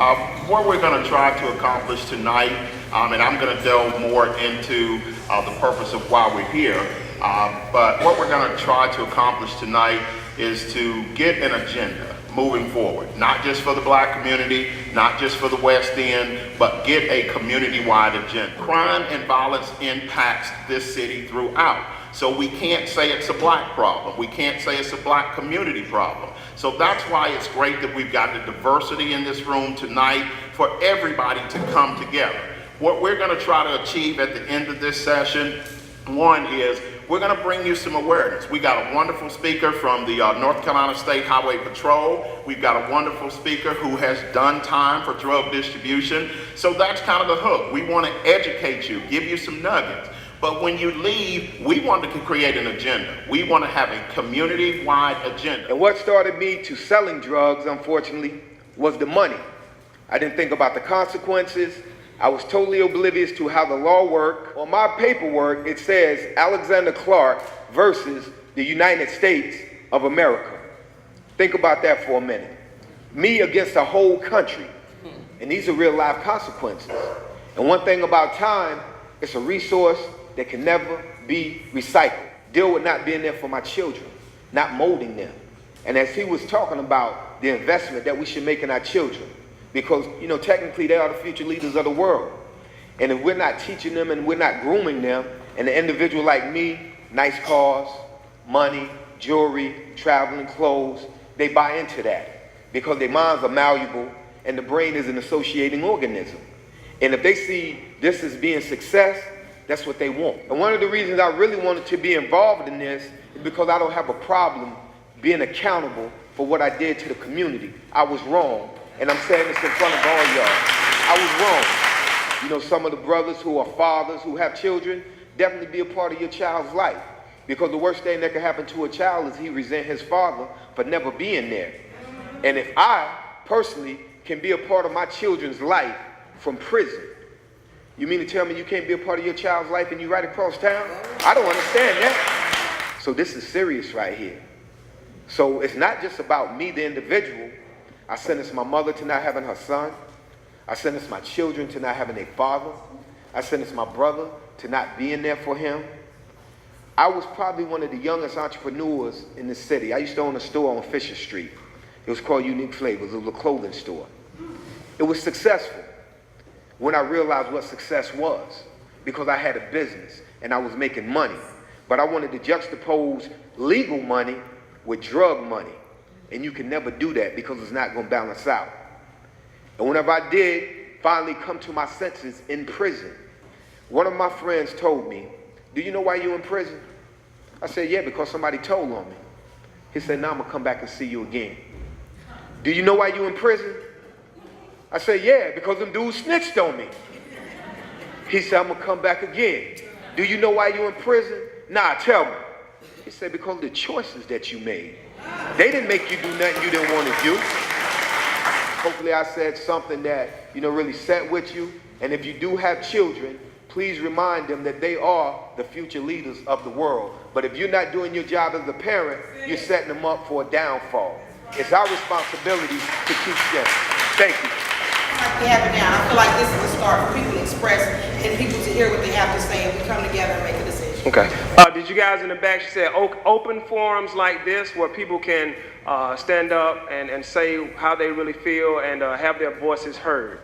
What we're going to try to accomplish tonight, and I'm going to delve more into the purpose of why we're here, but what we're going to try to accomplish tonight is to get an agenda moving forward, not just for the black community, not just for the West End, but get a community-wide agenda. Crime and violence impacts this city throughout. So we can't say it's a black problem. We can't say it's a black community problem. So that's why it's great that we've got the diversity in this room tonight for everybody to come together. What we're going to try to achieve at the end of this session, one is we're going to bring you some awareness. We got a wonderful speaker from the North Carolina State Highway Patrol. We've got a wonderful speaker who has done time for drug distribution. So that's kind of the hook. We want to educate you, give you some nuggets. But when you leave, we want to create an agenda. We want to have a community-wide agenda. And what started me to selling drugs, unfortunately, was the money. I didn't think about the consequences. I was totally oblivious to how the law worked. On my paperwork, it says Alexander Clark versus the United States of America. Think about that for a minute. Me against the whole country. And these are real life consequences. And one thing about time, it's a resource that can never be recycled. Deal with not being there for my children, not molding them. And as he was talking about the investment that we should make in our children, because, you know, technically they are the future leaders of the world. And if we're not teaching them and we're not grooming them, and an individual like me, nice cars, money, jewelry, traveling, clothes, they buy into that because their minds are malleable and the brain is an associating organism. And if they see this as being success, that's what they want. And one of the reasons I really wanted to be involved in this is because I don't have a problem being accountable for what I did to the community. I was wrong. And I'm saying this in front of all y'all. I was wrong. You know, some of the brothers who are fathers, who have children, definitely be a part of your child's life. Because the worst thing that can happen to a child is he resent his father for never being there. And if I, personally, can be a part of my children's life from prison, you mean to tell me you can't be a part of your child's life and you right across town? I don't understand that. So this is serious right here. So it's not just about me, the individual. I sentence my mother to not having her son. I sentence my children to not having a father. I sentence my brother to not being there for him. I was probably one of the youngest entrepreneurs in the city. I used to own a store on Fisher Street. It was called Unique Flavors. It was a clothing store. It was successful when I realized what success was, because I had a business and I was making money. But I wanted to juxtapose legal money with drug money. And you can never do that because it's not going to balance out. And whenever I did finally come to my senses in prison, one of my friends told me, "Do you know why you're in prison?" I said, "Yeah, because somebody told on me." He said, "Now I'm going to come back and see you again." "Do you know why you're in prison?" I said, "Yeah, because them dudes snitched on me." He said, "I'm going to come back again." "Do you know why you're in prison?" "Nah, tell me." He said, "Because of the choices that you made. They didn't make you do nothing you didn't want to do." Hopefully I said something that, you know, really sat with you. And if you do have children, please remind them that they are the future leaders of the world. But if you're not doing your job as a parent, you're setting them up for a downfall. It's our responsibility to teach them. Thank you. Like we have it now. I feel like this is a start for people to express and people to hear what they have to say, and we come together and make a decision. Okay. Did you guys in the back, she said open forums like this where people can stand up and say how they really feel and have their voices heard.